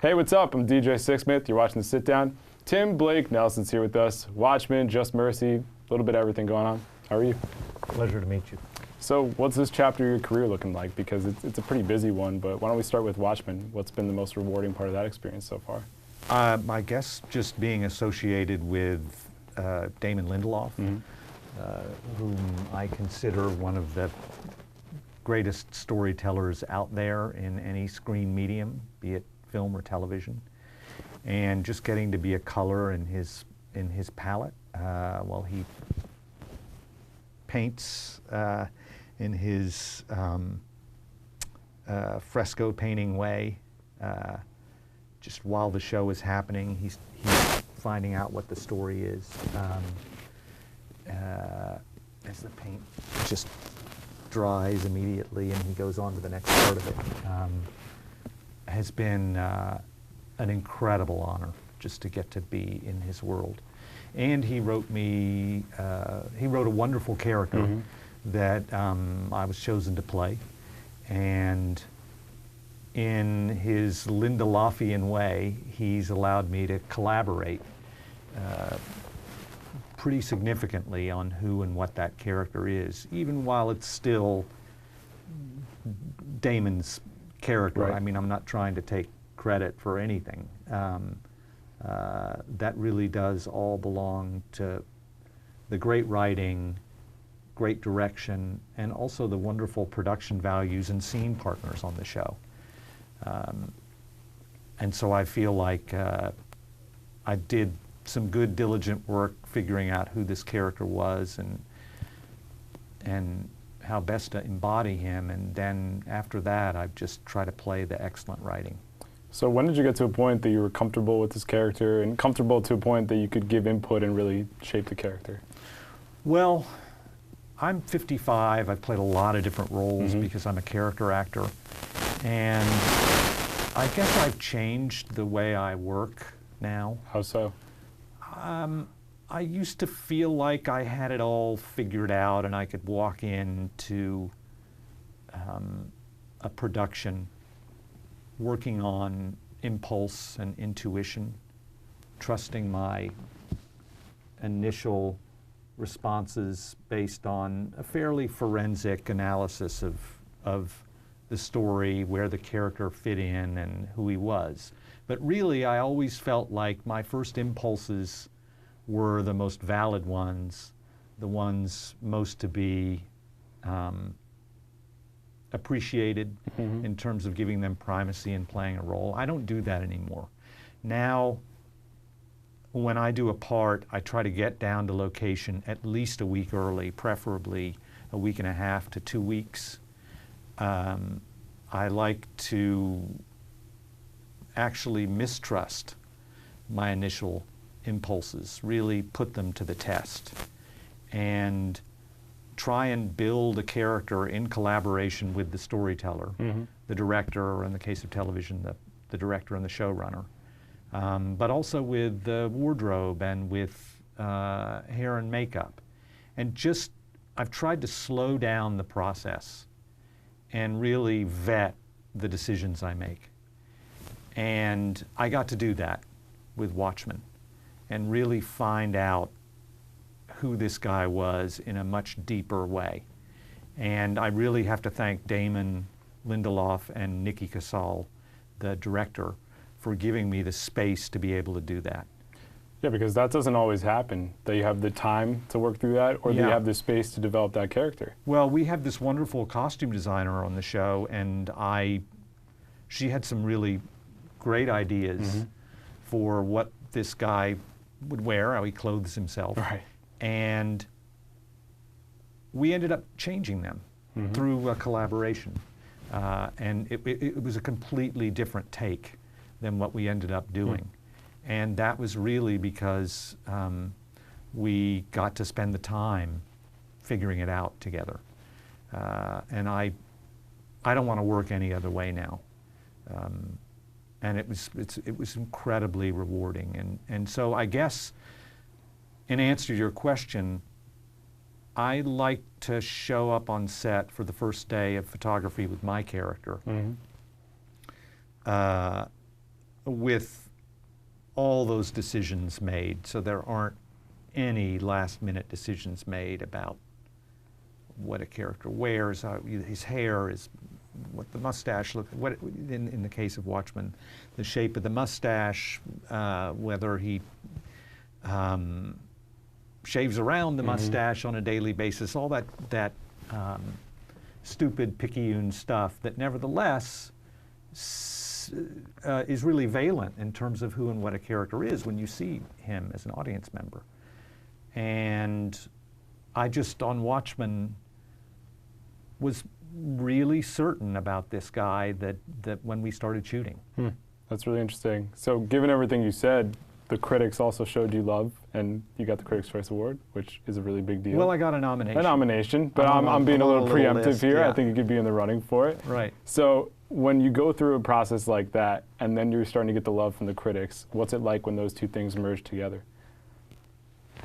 Hey, what's up? I'm DJ Sixsmith. You're watching The Sit Down. Tim Blake Nelson's here with us. Watchmen, Just Mercy, a little bit of everything going on. How are you? Pleasure to meet you. So what's this chapter of your career looking like? Because it's a pretty busy one, but why don't we start with Watchmen? What's been the most rewarding part of that experience so far? I guess just being associated with Damon Lindelof, whom I consider one of the greatest storytellers out there in any screen medium, be it film or television, and just getting to be a color in his palette while he paints in his fresco painting way. Just while the show is happening, he's finding out what the story is as the paint just dries immediately and he goes on to the next part of it. Has been an incredible honor just to get to be in his world. And he wrote me, he wrote a wonderful character that I was chosen to play. And in his Lindelofian way, he's allowed me to collaborate pretty significantly on who and what that character is, even while it's still Damon's character. Right. I mean, I'm not trying to take credit for anything. That really does all belong to the great writing, great direction, and also the wonderful production values and scene partners on the show. And so I feel like I did some good, diligent work figuring out who this character was and how best to embody him. And then after that, I've just tried to play the excellent writing. So when did you get to a point that you were comfortable with this character and comfortable to a point that you could give input and really shape the character? Well, I'm 55. I've played a lot of different roles because I'm a character actor. And I guess I've changed the way I work now. How so? I used to feel like I had it all figured out and I could walk into a production working on impulse and intuition, trusting my initial responses based on a fairly forensic analysis of the story, where the character fit in and who he was. But really, I always felt like my first impulses were the most valid ones, the ones most to be appreciated in terms of giving them primacy and playing a role. I don't do that anymore. Now, when I do a part, I try to get down to location at least a week early, preferably a week and a half to 2 weeks. I like to actually mistrust my initial impulses, really put them to the test, and try and build a character in collaboration with the storyteller, the director, or in the case of television, the director and the showrunner, but also with the wardrobe and with hair and makeup. And just, I've tried to slow down the process and really vet the decisions I make. And I got to do that with Watchmen and really find out who this guy was in a much deeper way. And I really have to thank Damon Lindelof and Nikki Kassal, the director, for giving me the space to be able to do that. Yeah, because that doesn't always happen, that you have the time to work through that, or that you have the space to develop that character. Well, we have this wonderful costume designer on the show, and she had some really great ideas for what this guy would wear, how he clothes himself. Right. And we ended up changing them through a collaboration. And it was a completely different take than what we ended up doing. And that was really because we got to spend the time figuring it out together. And I don't want to work any other way now. And it was incredibly rewarding. And so I guess, in answer to your question, I like to show up on set for the first day of photography with my character. with all those decisions made, so there aren't any last-minute decisions made about what a character wears, his hair, what the mustache looks, in the case of Watchmen, the shape of the mustache, whether he shaves around the mustache on a daily basis, all that stupid picayune stuff that nevertheless is really valent in terms of who and what a character is when you see him as an audience member. And I just, on Watchmen, was really certain about this guy that when we started shooting. That's really interesting. So given everything you said, the critics also showed you love, and you got the Critics' Choice Award, which is a really big deal. Well, I got a nomination. A nomination, but I'm being a little preemptive list, here. yeah. I think you could be in the running for it. Right. So when you go through a process like that, and then you're starting to get the love from the critics, what's it like when those two things merge together?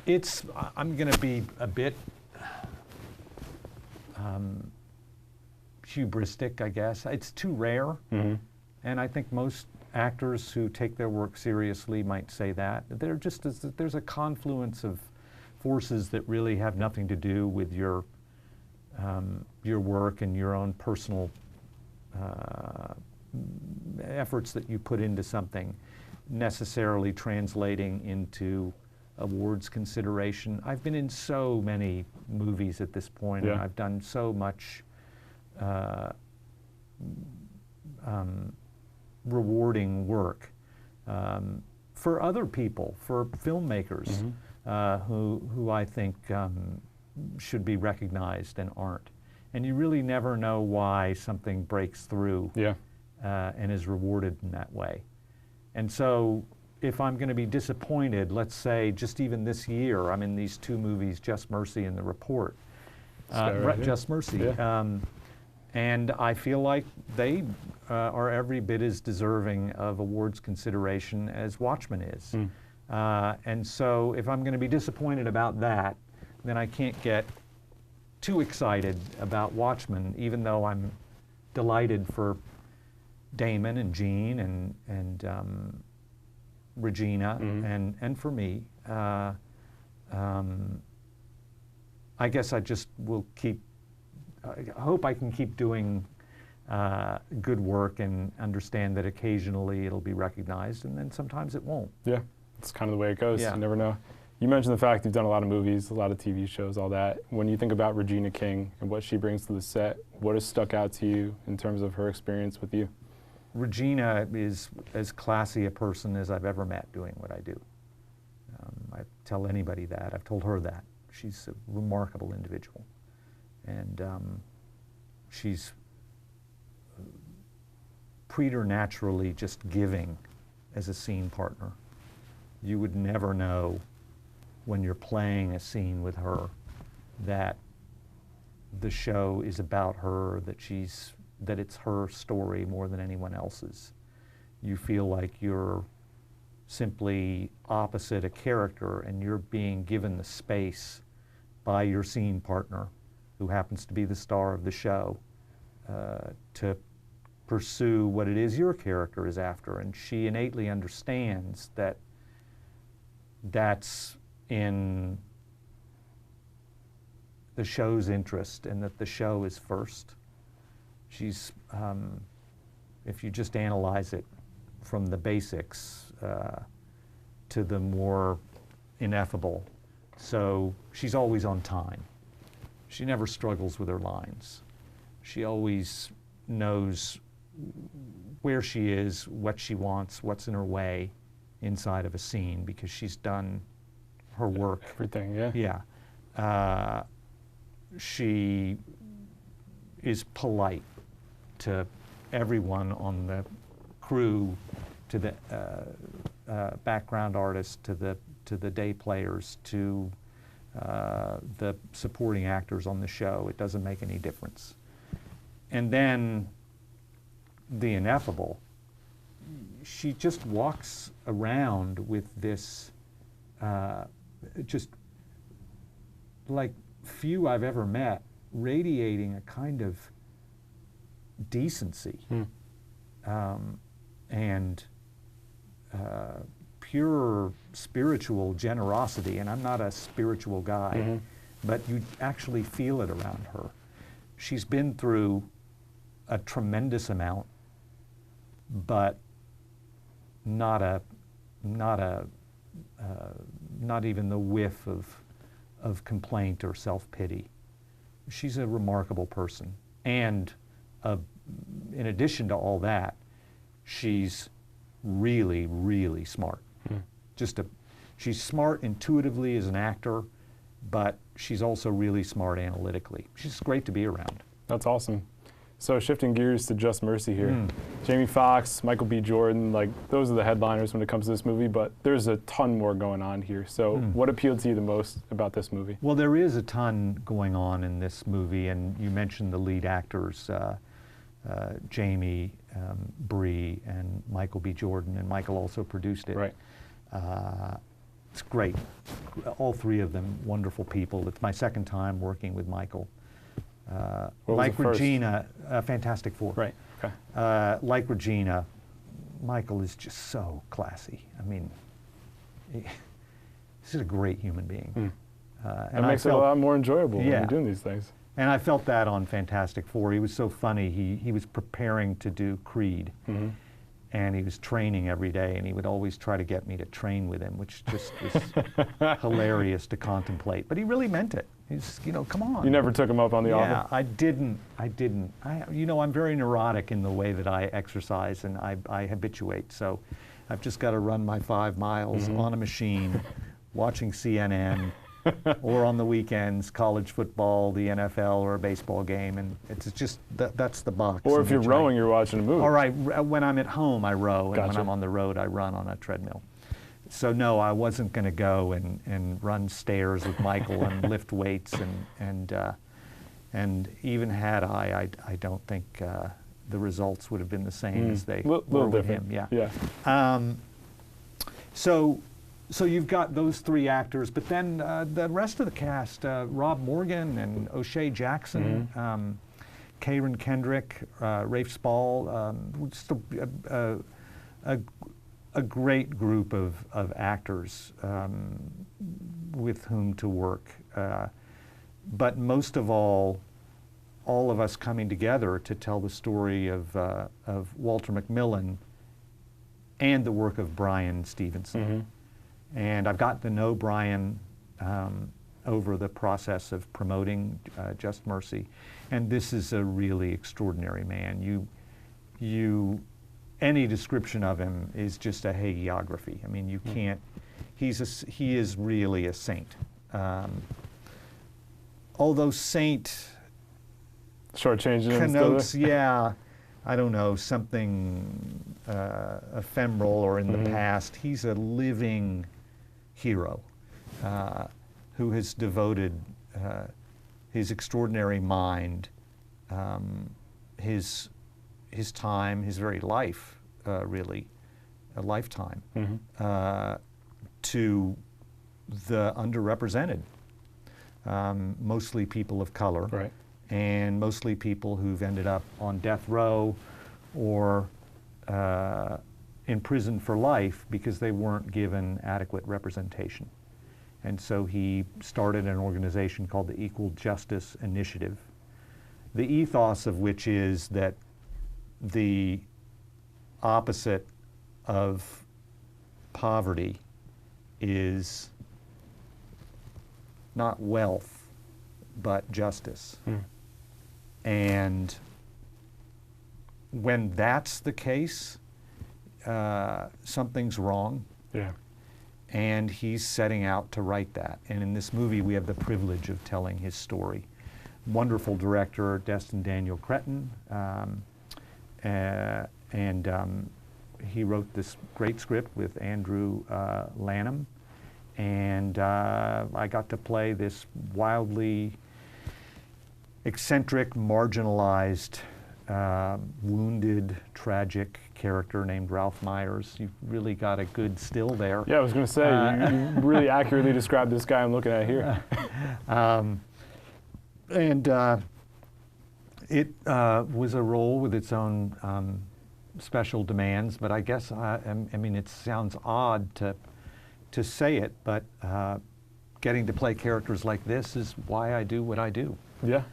I'm going to be a bit hubristic, I guess. It's too rare, and I think most actors who take their work seriously might say that. There's a confluence of forces that really have nothing to do with your work and your own personal efforts that you put into something necessarily translating into awards consideration. I've been in so many movies at this point, and I've done so much rewarding work for other people, for filmmakers who I think should be recognized and aren't. And you really never know why something breaks through and is rewarded in that way. And so if I'm going to be disappointed, let's say just even this year, I'm in these two movies, Just Mercy and The Report. Just Mercy. And I feel like they are every bit as deserving of awards consideration as Watchmen is. And so if I'm going to be disappointed about that, then I can't get too excited about Watchmen, even though I'm delighted for Damon and Jean and Regina and for me. I guess I just will I hope I can keep doing good work and understand that occasionally it'll be recognized, and then sometimes it won't. Yeah, it's kind of the way it goes. Yeah. You never know. You mentioned the fact you've done a lot of movies, a lot of TV shows, all that. When you think about Regina King and what she brings to the set, what has stuck out to you in terms of her experience with you? Regina is as classy a person as I've ever met doing what I do. I tell anybody that. I've told her that. She's a remarkable individual. And she's preternaturally just giving as a scene partner. You would never know when you're playing a scene with her that the show is about her, that it's her story more than anyone else's. You feel like you're simply opposite a character, and you're being given the space by your scene partner, who happens to be the star of the show, to pursue what it is your character is after. And she innately understands that that's in the show's interest and that the show is first. She's, if you just analyze it from the basics to the more ineffable, so she's always on time. She never struggles with her lines. She always knows where she is, what she wants, what's in her way inside of a scene, because she's done her work. Everything, yeah. Yeah. She is polite to everyone on the crew, to the background artists, to the day players, to the supporting actors on the show. It doesn't make any difference. And then the ineffable, she just walks around with this, just like few I've ever met, radiating a kind of decency and pure spiritual generosity, and I'm not a spiritual guy, but you actually feel it around her. She's been through a tremendous amount, but not even the whiff of complaint or self-pity. She's a remarkable person, and in addition to all that, she's really, really smart. She's smart intuitively as an actor, but she's also really smart analytically. She's great to be around. That's awesome. So shifting gears to Just Mercy here. Jamie Foxx, Michael B. Jordan, like those are the headliners when it comes to this movie, but there's a ton more going on here. So what appealed to you the most about this movie? Well, there is a ton going on in this movie, and you mentioned the lead actors, Jamie, Bree, and Michael B. Jordan, and Michael also produced it. Right. It's great. All three of them, wonderful people. It's my second time working with Michael. Like Regina, Fantastic Four. Right. Okay. Like Regina, Michael is just so classy. I mean, he's a great human being. And it makes it a lot more enjoyable when you're doing these things. And I felt that on Fantastic Four. He was so funny. He was preparing to do Creed, and he was training every day, and he would always try to get me to train with him, which just was hilarious to contemplate. But he really meant it. He's, come on. You never took him up on the offer? Yeah, I didn't. I'm very neurotic in the way that I exercise, and I habituate. So I've just got to run my 5 miles on a machine, watching CNN, or on the weekends, college football, the NFL, or a baseball game, and it's just, that's the box. Or if you're rowing, you're watching a movie. All right, when I'm at home, I row, and when Gotcha. I'm on the road, I run on a treadmill. So no, I wasn't going to go and run stairs with Michael and lift weights, and even had I don't think the results would have been the same as they were with him. Yeah. So you've got those 3 actors, but then the rest of the cast, Rob Morgan and O'Shea Jackson, Karen Kendrick, Rafe Spall, just a great group of actors with whom to work. But most of all of us coming together to tell the story of Walter Macmillan and the work of Brian Stevenson. And I've gotten to know Brian over the process of promoting Just Mercy, and this is a really extraordinary man. Any description of him is just a hagiography. I mean, you can't. He is really a saint. Although saint connotes, I don't know, something ephemeral or in the past. He's a living hero who has devoted his extraordinary mind, his time, his very life, really, a lifetime, to the underrepresented, mostly people of color. Right. And mostly people who've ended up on death row or in prison for life because they weren't given adequate representation. And so he started an organization called the Equal Justice Initiative, the ethos of which is that the opposite of poverty is not wealth, but justice. And when that's the case, something's wrong. Yeah. And he's setting out to write that. And in this movie, we have the privilege of telling his story. Wonderful director, Destin Daniel Cretton, and he wrote this great script with Andrew Lanham. And I got to play this wildly eccentric, marginalized, wounded, tragic character named Ralph Myers. You've really got a good still there. Yeah, I was going to say, you really accurately described this guy I'm looking at here. It was a role with its own special demands, but I guess, I mean, it sounds odd to say it, but getting to play characters like this is why I do what I do. Yeah,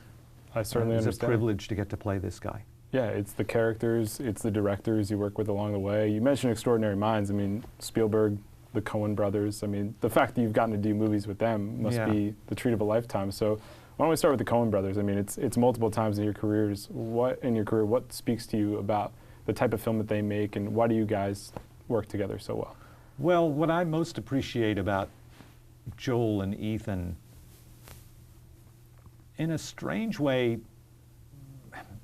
I certainly understand. It's a privilege to get to play this guy. Yeah, it's the characters, it's the directors you work with along the way. You mentioned extraordinary minds. I mean, Spielberg, the Coen Brothers. I mean, the fact that you've gotten to do movies with them must be the treat of a lifetime. So why don't we start with the Coen Brothers? I mean, it's multiple times in your careers. What speaks to you about the type of film that they make, and why do you guys work together so well? Well, what I most appreciate about Joel and Ethan, in a strange way,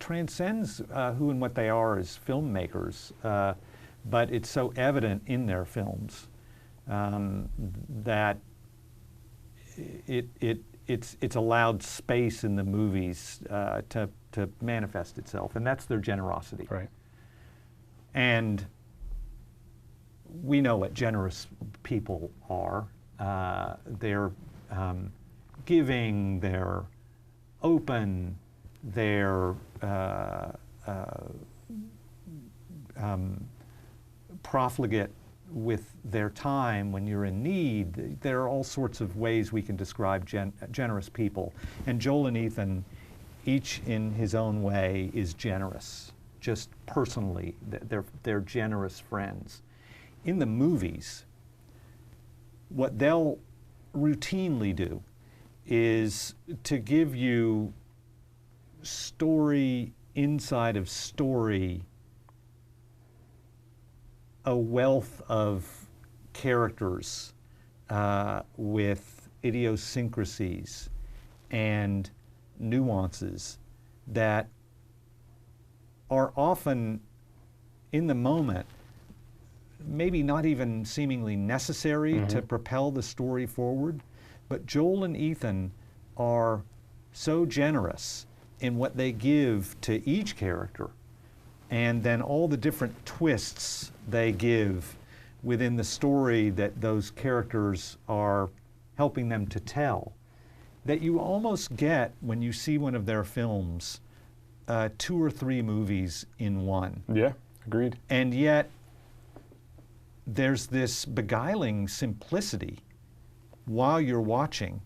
transcends who and what they are as filmmakers, but it's so evident in their films that it's allowed space in the movies to manifest itself, and that's their generosity. Right. And we know what generous people are. They're giving, they're open, they're profligate with their time when you're in need. There are all sorts of ways we can describe generous people. And Joel and Ethan, each in his own way, is generous, just personally. They're generous friends. In the movies, what they'll routinely do is to give you story inside of story, a wealth of characters with idiosyncrasies and nuances that are often in the moment maybe not even seemingly necessary to propel the story forward, but Joel and Ethan are so generous in what they give to each character, and then all the different twists they give within the story that those characters are helping them to tell, that you almost get, when you see one of their films, 2 or 3 movies in one. Yeah, agreed. And yet, there's this beguiling simplicity while you're watching,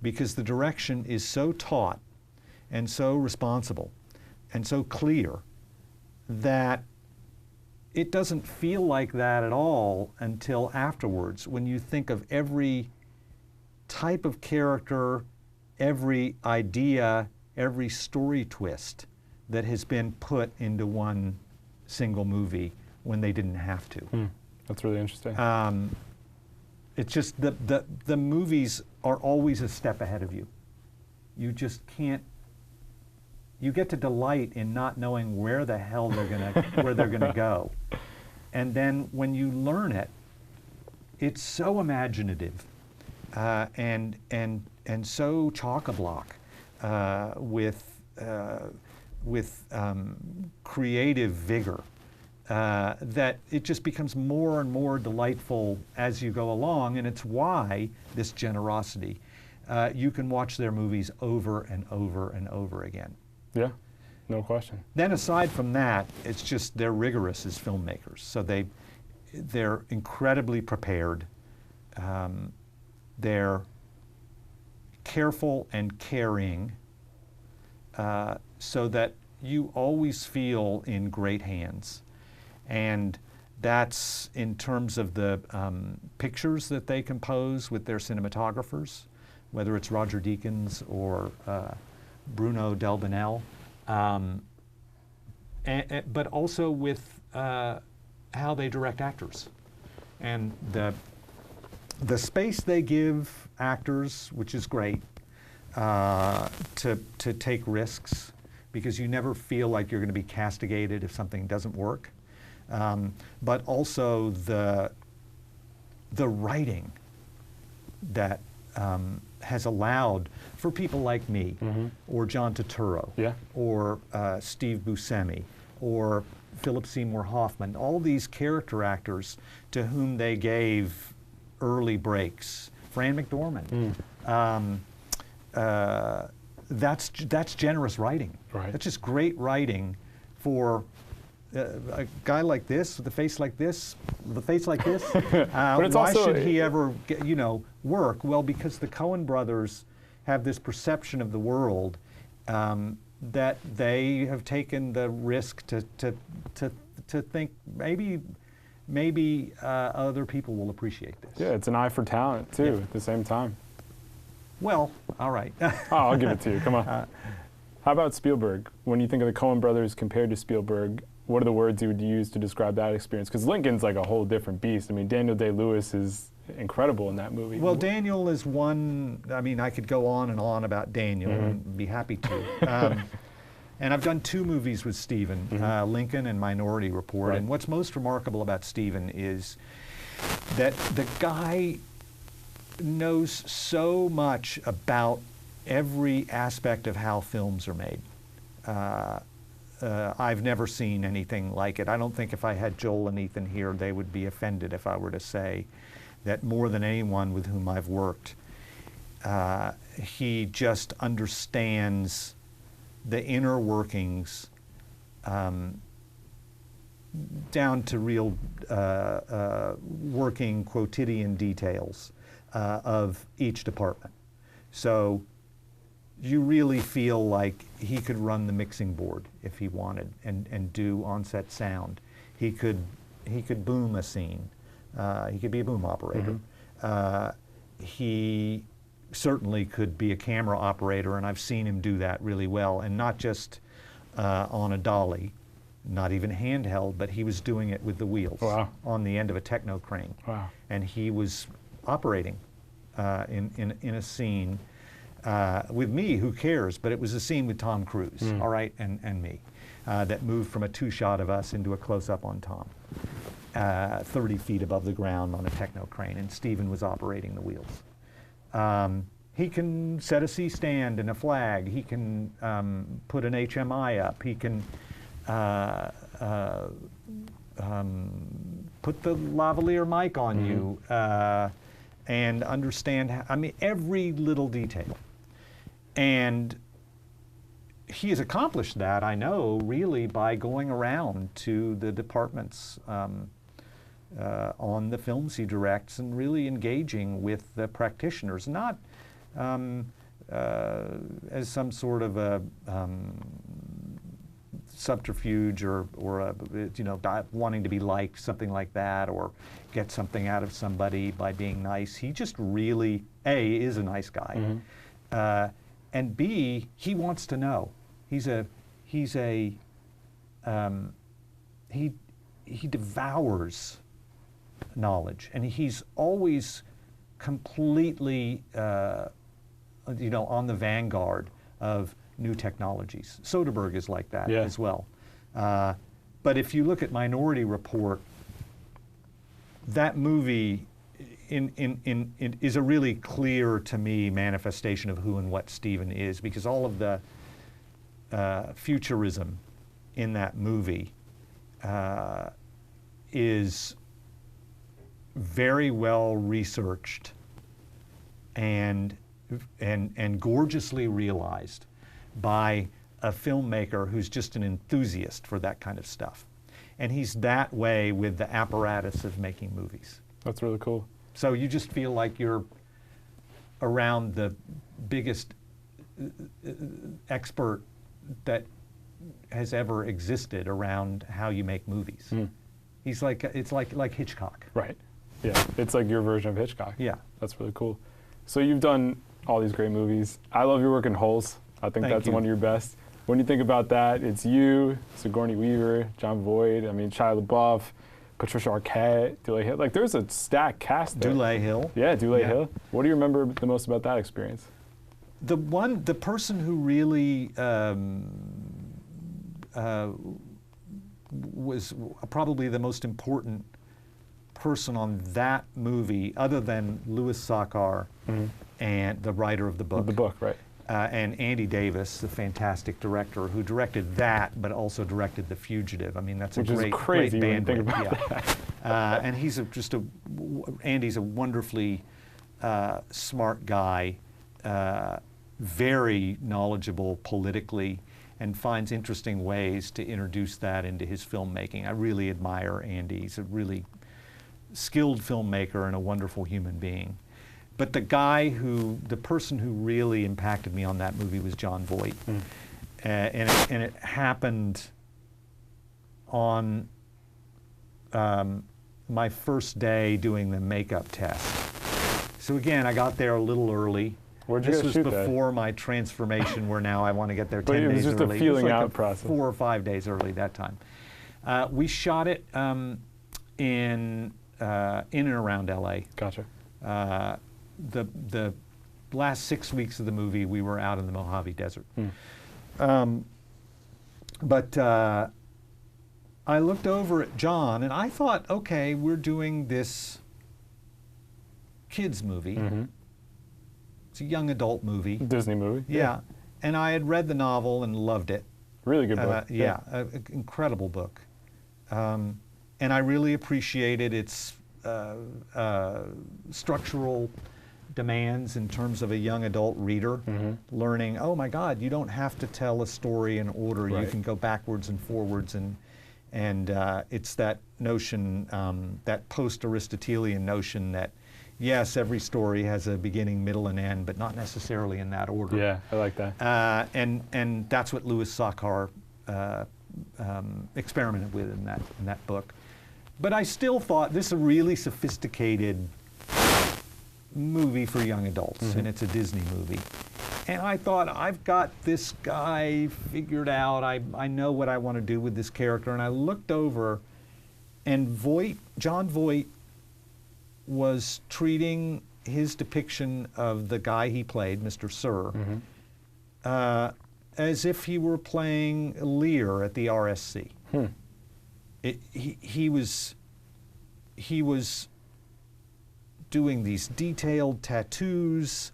because the direction is so taut and so responsible and so clear that it doesn't feel like that at all until afterwards, when you think of every type of character, every idea, every story twist that has been put into one single movie when they didn't have to. That's really interesting. It's just the movies are always a step ahead of you. You just can't. You get to delight in not knowing where the hell they're gonna go, and then when you learn it, it's so imaginative, and so chock-a-block with creative vigor. That it just becomes more and more delightful as you go along, and it's why this generosity. You can watch their movies over and over and over again. Yeah, no question. Then aside from that, it's just they're rigorous as filmmakers. So they're incredibly prepared. They're careful and caring, so that you always feel in great hands. And that's in terms of the pictures that they compose with their cinematographers, whether it's Roger Deakins or Bruno Delbonnel, but also with how they direct actors. And the space they give actors, which is great, to take risks, because you never feel like you're going to be castigated if something doesn't work. But also the writing that has allowed for people like me, or John Turturro, or Steve Buscemi, or Philip Seymour Hoffman, all these character actors to whom they gave early breaks. Fran McDormand. That's generous writing. Right. That's just great writing for a guy like this, with a face like this, with a face like this, But it's why also, should he ever, work? Well, because the Coen brothers have this perception of the world that they have taken the risk to think maybe other people will appreciate this. Yeah, it's an eye for talent too. At the same time. Well, all right. Oh, I'll give it to you. Come on. How about Spielberg? When you think of the Coen brothers compared to Spielberg, what are the words you would use to describe that experience? Because Lincoln's like a whole different beast. I mean, Daniel Day-Lewis is incredible in that movie. Well, Daniel is one. I mean, I could go on and on about Daniel and be happy to. And I've done 2 movies with Steven, Lincoln and Minority Report. Right. And what's most remarkable about Steven is that the guy knows so much about every aspect of how films are made. I've never seen anything like it. I don't think if I had Joel and Ethan here, they would be offended if I were to say that more than anyone with whom I've worked, he just understands the inner workings down to real working quotidian details of each department. So you really feel like he could run the mixing board if he wanted and do on-set sound. He could boom a scene. He could be a boom operator. He certainly could be a camera operator, and I've seen him do that really well, and not just on a dolly, not even handheld, but he was doing it with the wheels on the end of a techno crane. Wow. And he was operating in a scene with me, who cares, but it was a scene with Tom Cruise, all right, and me, that moved from a 2-shot of us into a close-up on Tom, 30 feet above the ground on a techno crane, and Steven was operating the wheels. He can set a C-stand and a flag. He can put an HMI up. He can put the lavalier mic on you and understand, every little detail. And he has accomplished that, I know, really by going around to the departments on the films he directs and really engaging with the practitioners, not as some sort of a subterfuge or wanting to be liked, something like that, or get something out of somebody by being nice. He just really, A, is a nice guy, and B, he wants to know. He devours knowledge, and he's always completely on the vanguard of new technologies. Soderbergh is like that as well. But if you look at Minority Report, that movie is a really clear, to me, manifestation of who and what Steven is, because all of the futurism in that movie is very well researched and gorgeously realized by a filmmaker who's just an enthusiast for that kind of stuff. And he's that way with the apparatus of making movies. That's really cool. So you just feel like you're around the biggest expert that has ever existed around how you make movies. It's like Hitchcock. Right. Yeah, it's like your version of Hitchcock. Yeah. That's really cool. So you've done all these great movies. I love your work in Holes. I think that's one of your best. When you think about that, it's you, Sigourney Weaver, Jon Voight, Shia LaBeouf, Patricia Arquette, Dule Hill. Like, there's a stacked cast there. Dule Hill. Yeah, Dule Hill. What do you remember the most about that experience? The person who really was probably the most important person on that movie, other than Louis Sachar and the writer of the book. The book, right. And Andy Davis, the fantastic director, who directed that, but also directed The Fugitive. That's Which a great, is crazy great when you think bandwidth. about that. And he's Andy's a wonderfully smart guy, very knowledgeable politically, and finds interesting ways to introduce that into his filmmaking. I really admire Andy. He's a really skilled filmmaker and a wonderful human being. But the person who really impacted me on that movie was Jon Voight. And it happened on my first day doing the makeup test. So again, I got there a little early. Where'd you This go was shoot before my transformation, where now I want to get there 10 days early. But it was just a feeling out process. 4 or 5 days early that time. We shot it in and around LA. Gotcha. The last 6 weeks of the movie, we were out in the Mojave Desert. But I looked over at John, and I thought, okay, we're doing this kids movie. It's a young adult movie. Disney movie. Yeah. And I had read the novel and loved it. Really good book. Yeah, incredible book. And I really appreciated its structural demands in terms of a young adult reader, learning, oh my God, you don't have to tell a story in order. Right. You can go backwards and forwards, and it's that notion, that post-Aristotelian notion that, yes, every story has a beginning, middle, and end, but not necessarily in that order. Yeah, I like that. And that's what Louis Sachar experimented with in that book. But I still thought this is a really sophisticated movie for young adults, and it's a Disney movie. And I thought, I've got this guy figured out. I know what I want to do with this character. And I looked over, and Jon Voight was treating his depiction of the guy he played, Mr. Sir, as if he were playing Lear at the RSC. He was doing these detailed tattoos.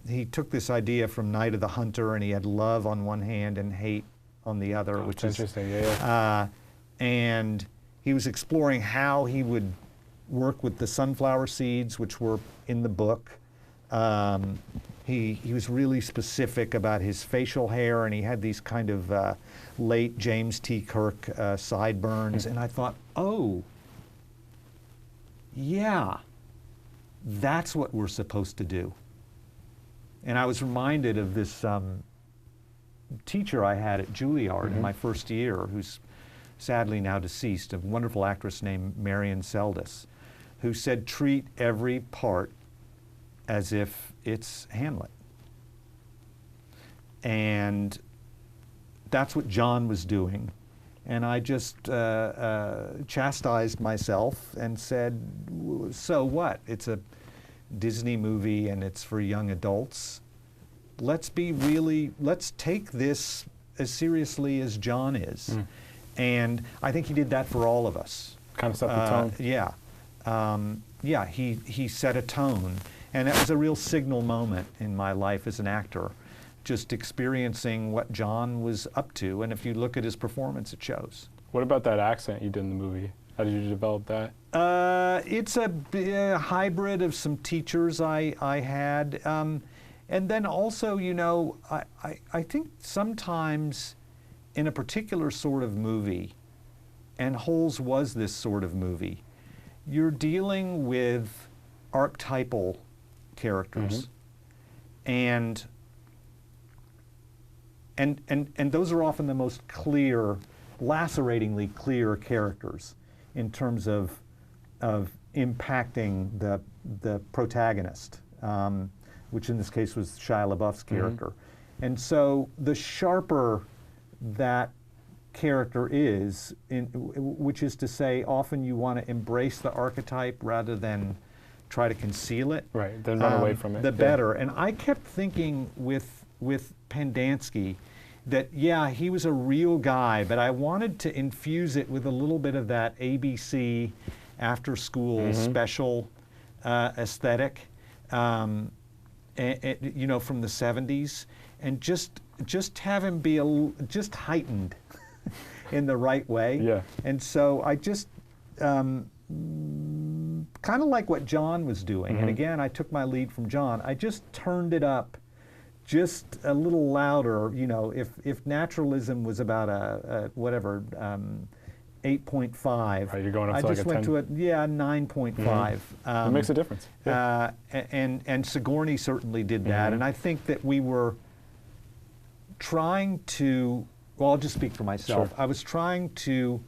He took this idea from Night of the Hunter, and he had love on one hand and hate on the other, which is interesting. Yeah. And he was exploring how he would work with the sunflower seeds, which were in the book. He was really specific about his facial hair, and he had these kind of late James T. Kirk sideburns. And I thought, oh, yeah, that's what we're supposed to do. And I was reminded of this teacher I had at Juilliard in my first year, who's sadly now deceased, a wonderful actress named Marion Seldes, who said, treat every part as if it's Hamlet. And that's what John was doing. And I just chastised myself and said, so what? It's a Disney movie and it's for young adults. Let's take this as seriously as John is. And I think he did that for all of us. Kind of set the tone. Yeah. He set a tone. And that was a real signal moment in my life as an actor, just experiencing what John was up to. And if you look at his performance, it shows. What about that accent you did in the movie? How did you develop that? It's a hybrid of some teachers I had. And then also, you know, I think sometimes in a particular sort of movie, and Holes was this sort of movie, you're dealing with archetypal characters. And those are often the most clear, laceratingly clear characters in terms of impacting the protagonist, which in this case was Shia LaBeouf's character. And so the sharper that character is, which is to say, often you want to embrace the archetype rather than try to conceal it. Right, then run away from it. The better. And I kept thinking with Pendanski that, yeah, he was a real guy, but I wanted to infuse it with a little bit of that ABC after-school special aesthetic, you know, from the 70s, and just have him be just heightened in the right way. Yeah. And so I just kind of like what John was doing. And again, I took my lead from John. I just turned it up just a little louder. You know, if naturalism was about a whatever 8.5, Right, you're going up I to just like a went 10. to a 9.5. It makes a difference. Yeah. And Sigourney certainly did that, and I think that we were trying to. Well, I'll just speak for myself. Sure. I was trying to,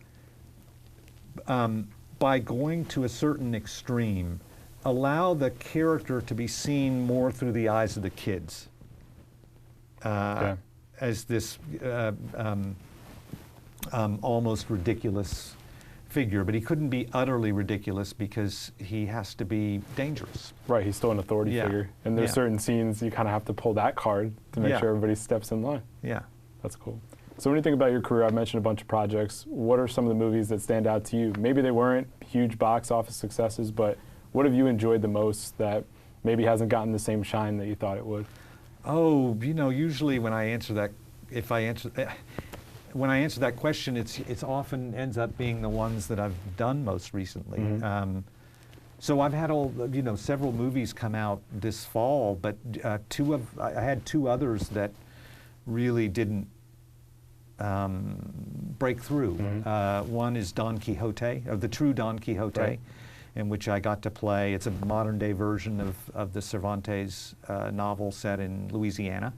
by going to a certain extreme, allow the character to be seen more through the eyes of the kids. Yeah. As this almost ridiculous figure, but he couldn't be utterly ridiculous because he has to be dangerous. Right, he's still an authority Yeah. figure. And there's Yeah. certain scenes you kind of have to pull that card to make Yeah. sure everybody steps in line. Yeah. That's cool. So when you think about your career, I've mentioned a bunch of projects. What are some of the movies that stand out to you? Maybe they weren't huge box office successes, but what have you enjoyed the most that maybe hasn't gotten the same shine that you thought it would? Oh, you know, usually when I answer that, when I answer that question, it's often ends up being the ones that I've done most recently. So I've had several movies come out this fall, but I had two others that really didn't break through. One is Don Quixote, of the true Don Quixote, Right. in which I got to play. It's a modern day version of the Cervantes novel set in Louisiana.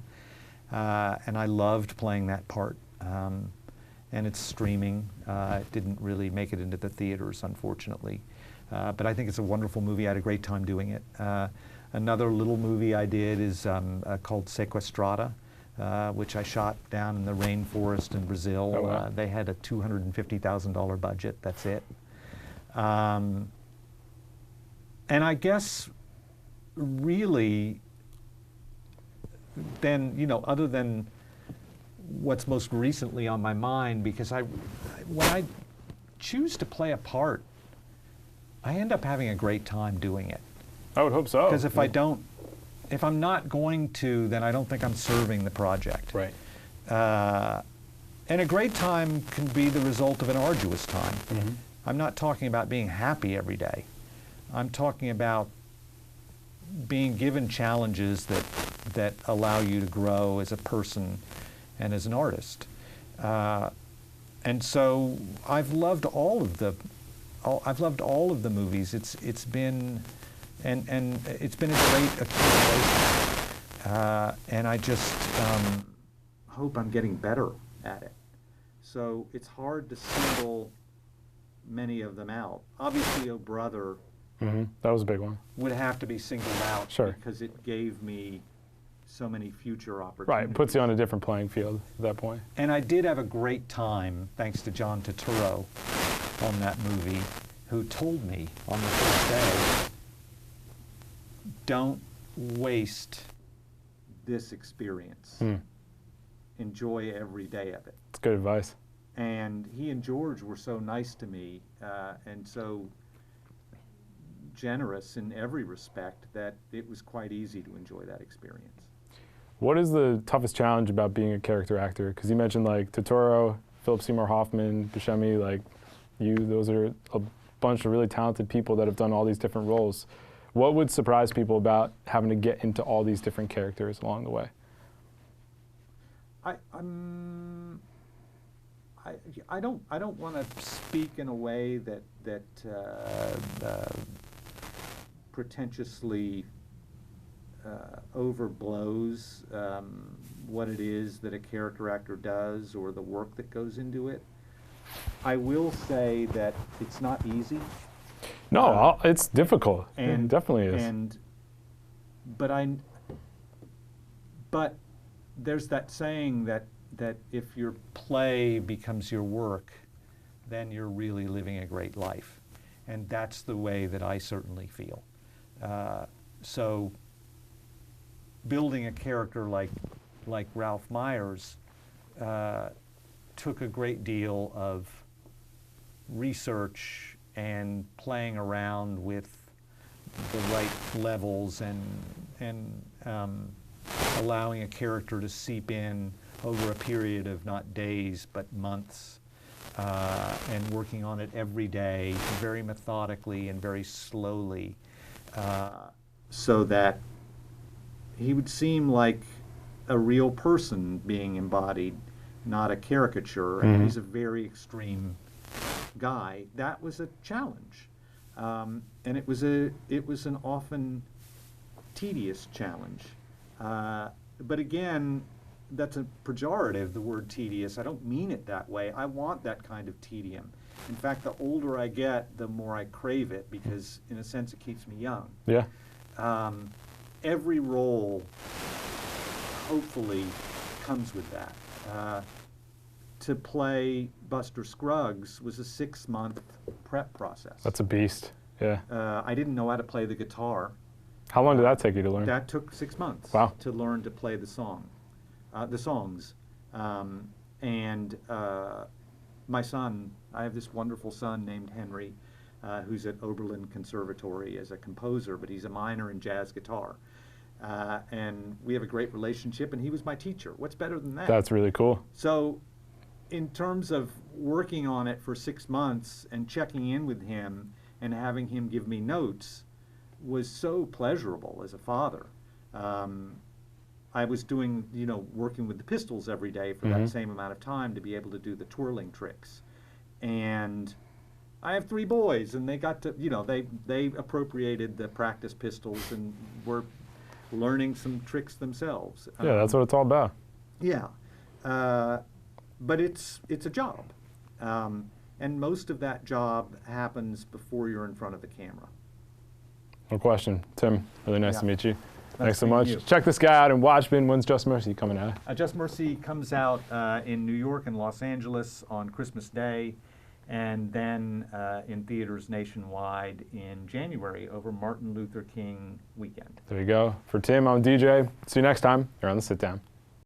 And I loved playing that part. And it's streaming. It didn't really make it into the theaters, unfortunately. But I think it's a wonderful movie. I had a great time doing it. Another little movie I did is called Sequestrada, which I shot down in the rainforest in Brazil. Oh, wow. They had a $250,000 budget. That's it. And I guess really then, you know, other than what's most recently on my mind, because when I choose to play a part, I end up having a great time doing it. I would hope so. Because if I'm not going to, then I don't think I'm serving the project. Right. And a great time can be the result of an arduous time. I'm not talking about being happy every day. I'm talking about being given challenges that allow you to grow as a person and as an artist. And so I've loved all of the movies. It's been and it's been a great accumulation. And I just hope I'm getting better at it. So it's hard to single many of them out. Obviously, Oh Brother That was a big one. would have to be singled out Sure. because it gave me so many future opportunities. Right, it puts you on a different playing field at that point. And I did have a great time, thanks to John Turturro on that movie, who told me on the first day, don't waste this experience. Enjoy every day of it. It's good advice. And he and George were so nice to me and so generous in every respect that it was quite easy to enjoy that experience. What is the toughest challenge about being a character actor? Because you mentioned like Turturro, Philip Seymour Hoffman, Buscemi, like you, those are a bunch of really talented people that have done all these different roles. What would surprise people about having to get into all these different characters along the way? I don't want to speak in a way that pretentiously overblows what it is that a character actor does or the work that goes into it. I will say that it's not easy. No, it's difficult. And it definitely is. But there's that saying that if your play becomes your work, then you're really living a great life. And that's the way that I certainly feel. So building a character like Ralph Myers took a great deal of research and playing around with the right levels and allowing a character to seep in over a period of not days but months, and working on it every day very methodically and very slowly, so that he would seem like a real person being embodied, not a caricature, and he's a very extreme guy. That was a challenge, and it was an often tedious challenge. But again, that's a pejorative, the word tedious. I don't mean it that way. I want that kind of tedium. In fact, the older I get, the more I crave it, because in a sense it keeps me young. Yeah. Every role, hopefully, comes with that. To play Buster Scruggs was a 6-month prep process. That's a beast. Yeah. I didn't know how to play the guitar. How long did that take you to learn? That took 6 months. Wow. To learn to play the songs. My son, I have this wonderful son named Henry, who's at Oberlin Conservatory as a composer, but he's a minor in jazz guitar. And we have a great relationship, and he was my teacher. What's better than that? That's really cool. So in terms of working on it for 6 months and checking in with him and having him give me notes was so pleasurable as a father. I was doing, working with the Pistols every day for that same amount of time to be able to do the twirling tricks. And I have 3 boys, and they got to, they appropriated the practice pistols and were learning some tricks themselves. Yeah, that's what it's all about. Yeah. But it's a job. And most of that job happens before you're in front of the camera. No question. Tim, really nice to meet you. Thanks so meeting much. you. Check this guy out in Watchmen. When's Just Mercy coming out? Just Mercy comes out in New York and Los Angeles on Christmas Day, and then in theaters nationwide in January over Martin Luther King weekend. There you go. For Tim, I'm DJ. See you next time here on The Sit Down.